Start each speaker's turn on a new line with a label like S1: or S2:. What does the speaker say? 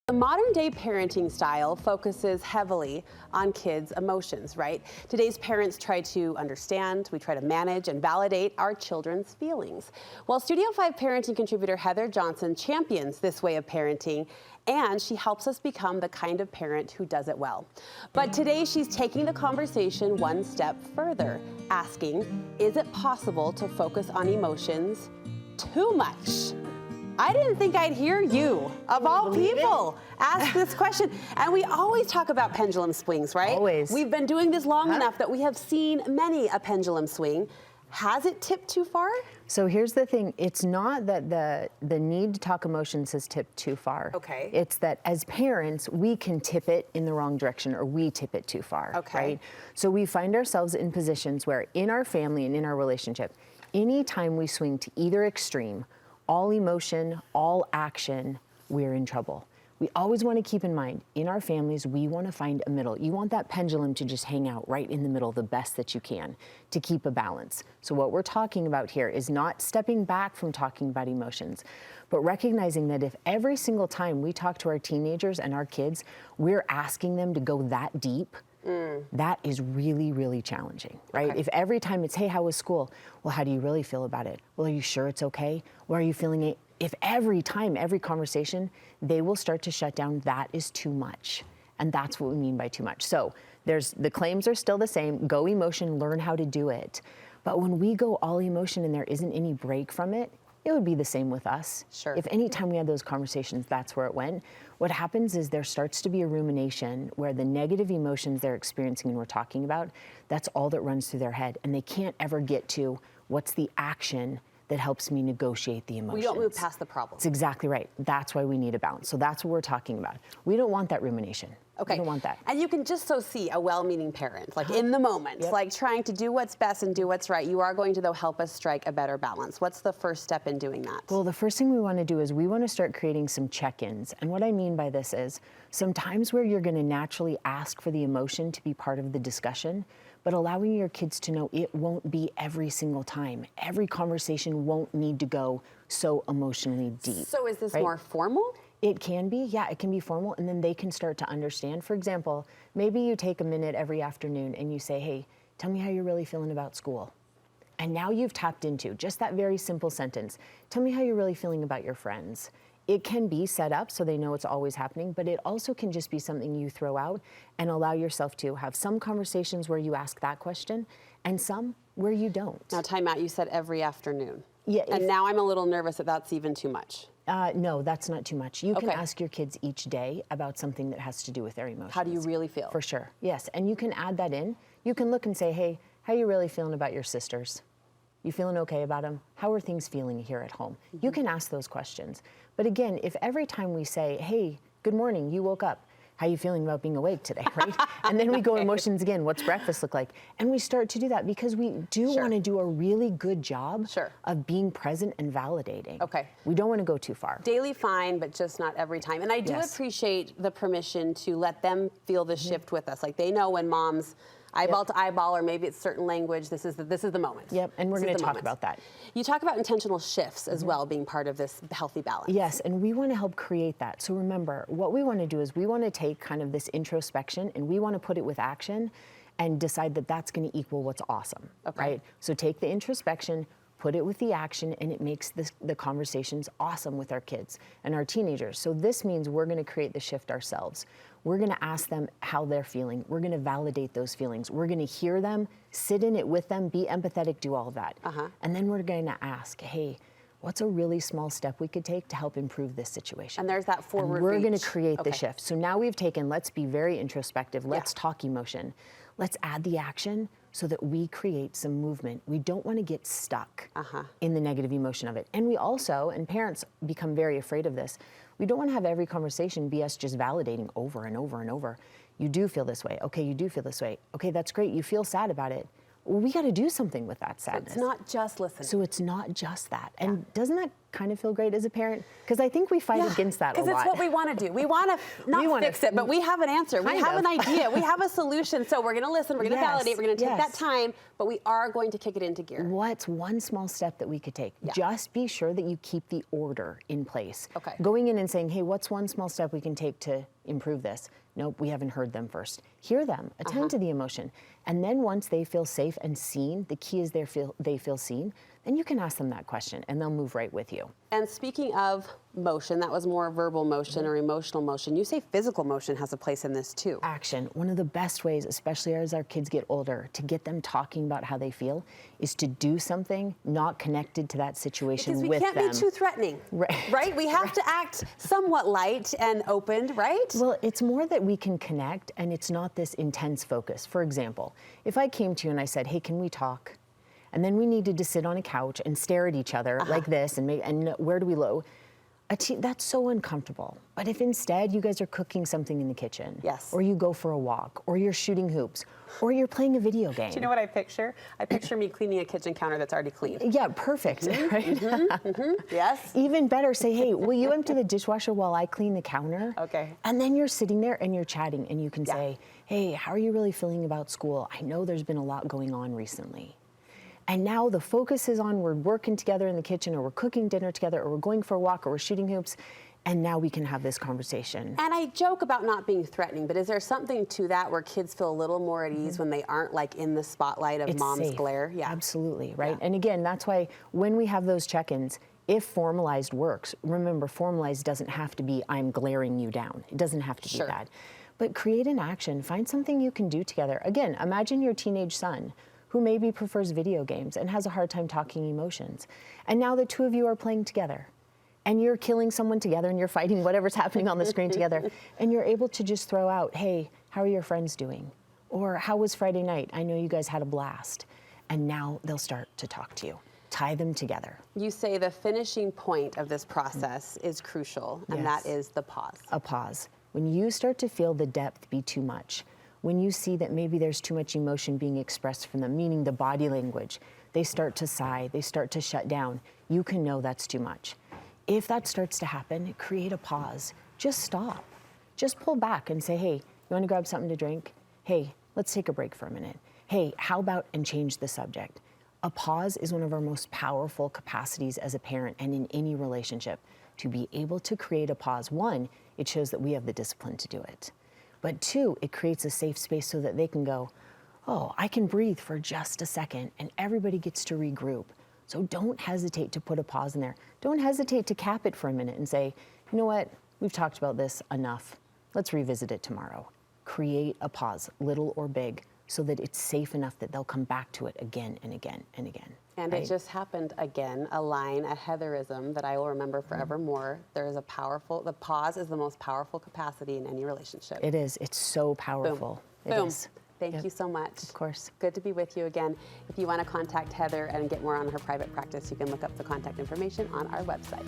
S1: The modern day parenting style focuses heavily on kids' emotions, right? Today's parents try to understand, we try to manage and validate our children's feelings. Well, Studio 5 parenting contributor Heather Johnson champions this way of parenting, and she helps us become the kind of parent who does it well. But today she's taking the conversation one step further, asking, is it possible to focus on emotions too much? I didn't think I'd hear you, of all people, ask this question. And we always talk about pendulum swings, right?
S2: Always.
S1: We've been doing this long enough that we have seen many a pendulum swing. Has it tipped too far?
S2: So here's the thing, it's not that the need to talk emotions has tipped too far.
S1: Okay.
S2: It's that as parents, we can tip it in the wrong direction or we tip it too far,
S1: Okay.
S2: right? So we find ourselves in positions where in our family and in our relationship, anytime we swing to either extreme, all emotion, all action, we're in trouble. We always want to keep in mind, in our families, we want to find a middle. You want that pendulum to just hang out right in the middle the best that you can to keep a balance. So what we're talking about here is not stepping back from talking about emotions, but recognizing that if every single time we talk to our teenagers and our kids, we're asking them to go that deep, that is really, really challenging, right?
S1: Okay.
S2: If every time it's, hey, how was school? Well, how do you really feel about it? Well, are you sure it's okay? Well, are you feeling it? If every time, every conversation, they will start to shut down, that is too much. And that's what we mean by too much. So the claims are still the same, go emotion, learn how to do it. But when we go all emotion and there isn't any break from it, it would be the same with us.
S1: Sure.
S2: If any time we had those conversations, that's where it went. What happens is there starts to be a rumination where the negative emotions they're experiencing and we're talking about, that's all that runs through their head. And they can't ever get to what's the action that helps me negotiate the emotions.
S1: We don't move past the problem.
S2: That's exactly right. That's why we need a balance. So that's what we're talking about. We don't want that rumination.
S1: Okay.
S2: We don't want that.
S1: And you can just so see a well-meaning parent, like in the moment,
S2: Yep.
S1: like trying to do what's best and do what's right. You are going to, though, help us strike a better balance. What's the first step in doing that?
S2: Well, the first thing we want to do is we want to start creating some check-ins. And what I mean by this is some times where you're going to naturally ask for the emotion to be part of the discussion, but allowing your kids to know it won't be every single time. Every conversation won't need to go so emotionally deep.
S1: So is this
S2: right?
S1: more formal?
S2: It can be, yeah, it can be formal, and then they can start to understand. For example, maybe you take a minute every afternoon and you say, hey, tell me how you're really feeling about school. And now you've tapped into just that very simple sentence. Tell me how you're really feeling about your friends. It can be set up so they know it's always happening, but it also can just be something you throw out and allow yourself to have some conversations where you ask that question and some where you don't.
S1: Now, time out, you said every afternoon.
S2: Yeah,
S1: And now I'm a little nervous that that's even too much.
S2: No, that's not too much. You can
S1: Okay.
S2: ask your kids each day about something that has to do with their emotions.
S1: How do you really feel?
S2: For sure, yes. And you can add that in. You can look and say, hey, how are you really feeling about your sisters? You feeling okay about them? How are things feeling here at home? You can ask those questions. But again, if every time we say, hey, good morning, you woke up, how are you feeling about being awake today, right? And then we go emotions again, what's breakfast look like? And we start to do that because we do
S1: Sure.
S2: want to do a really good job
S1: Sure.
S2: of being present and validating.
S1: Okay.
S2: We don't want to go too far.
S1: Daily fine, but just not every time. And I do
S2: Yes.
S1: appreciate the permission to let them feel the shift with us. Like they know when mom's eyeball to eyeball, or maybe it's certain language, this is the moment.
S2: Yep, and we're
S1: This is
S2: going
S1: the
S2: to talk
S1: moment.
S2: about that.
S1: You talk about intentional shifts as well being part of this healthy balance.
S2: Yes, and we want to help create that. So remember, what we want to do is we want to take kind of this introspection and we want to put it with action and decide that that's going to equal what's awesome,
S1: Okay.
S2: right? So take the introspection, put it with the action, and it makes the conversations awesome with our kids and our teenagers. So this means we're going to create the shift ourselves. We're going to ask them how they're feeling. We're going to validate those feelings. We're going to hear them, sit in it with them, be empathetic, do all of that. And then we're going to ask, hey, what's a really small step we could take to help improve this situation?
S1: And there's that forward
S2: We're going
S1: reach.
S2: to create
S1: Okay.
S2: the shift. So now we've taken, let's be very introspective. Let's talk emotion. Let's add the action so that we create some movement. We don't want to get stuck in the negative emotion of it. And we also, and parents become very afraid of this, we don't want to have every conversation be us just validating over and over and over. You do feel this way. Okay, you do feel this way. Okay, that's great. You feel sad about it. Well, we got to do something with that sadness.
S1: It's not just listening.
S2: So it's not just that. And doesn't that kind of feel great as a parent? Because I think we fight against that a lot.
S1: Because it's what we want to do. We want to not fix it, but we have an answer. We have an idea. We have a solution. So we're going to listen. We're going to validate. We're going to take that time, but we are going to kick it into gear.
S2: What's one small step that we could take? Just be sure that you keep the order in place.
S1: Okay.
S2: Going in and saying, hey, what's one small step we can take to improve this? Nope, we haven't heard them first. Hear them, attend to the emotion. And then once they feel safe and seen, the key is they feel seen, then you can ask them that question and they'll move right with you.
S1: And speaking of motion, that was more verbal motion or emotional motion. You say physical motion has a place in this too.
S2: Action. One of the best ways, especially as our kids get older, to get them talking about how they feel is to do something not connected to that situation with them.
S1: Because we can't be too threatening, right? We have to act somewhat light and opened, right?
S2: Well, it's more that we can connect and it's not this intense focus. For example, if I came to you and I said, hey, can we talk? And then we needed to sit on a couch and stare at each other like this and where do we low? That's so uncomfortable. But if instead you guys are cooking something in the kitchen, or you go for a walk, or you're shooting hoops, or you're playing a video game.
S1: Do you know what I picture? I picture me cleaning a kitchen counter that's already clean.
S2: Yeah, perfect. Right?
S1: Yes.
S2: Even better, say, hey, will you empty the dishwasher while I clean the counter?
S1: Okay.
S2: And then you're sitting there and you're chatting and you can say, hey, how are you really feeling about school? I know there's been a lot going on recently. And now the focus is on we're working together in the kitchen or we're cooking dinner together or we're going for a walk or we're shooting hoops. And now we can have this conversation.
S1: And I joke about not being threatening, but is there something to that where kids feel a little more at ease when they aren't like in the spotlight of mom's
S2: safe.
S1: glare? Yeah.
S2: Absolutely, right? And again, that's why when we have those check-ins, if formalized works, remember formalized doesn't have to be I'm glaring you down. It doesn't have to be that. But create an action, find something you can do together. Again, imagine your teenage son who maybe prefers video games and has a hard time talking emotions. And now the two of you are playing together. And you're killing someone together and you're fighting whatever's happening on the screen together. And you're able to just throw out, hey, how are your friends doing? Or how was Friday night? I know you guys had a blast. And now they'll start to talk to you. Tie them together.
S1: You say the finishing point of this process is crucial, and that is the pause.
S2: A pause. When you start to feel the depth be too much, when you see that maybe there's too much emotion being expressed from them, meaning the body language, they start to sigh, they start to shut down, you can know that's too much. If that starts to happen, create a pause. Just stop. Just pull back and say, hey, you want to grab something to drink? Hey, let's take a break for a minute. Hey, how about and change the subject? A pause is one of our most powerful capacities as a parent and in any relationship. To be able to create a pause, one, it shows that we have the discipline to do it. But two, it creates a safe space so that they can go, oh, I can breathe for just a second, and everybody gets to regroup. So don't hesitate to put a pause in there. Don't hesitate to cap it for a minute and say, you know what, we've talked about this enough. Let's revisit it tomorrow. Create a pause, little or big, so that it's safe enough that they'll come back to it again and again and again.
S1: And it just happened again, a line, a Heatherism that I will remember forevermore. There is the pause is the most powerful capacity in any relationship.
S2: It is, it's so powerful.
S1: Boom.
S2: It is.
S1: Thank you so much.
S2: Of course.
S1: Good to be with you again. If you want to contact Heather and get more on her private practice, you can look up the contact information on our website.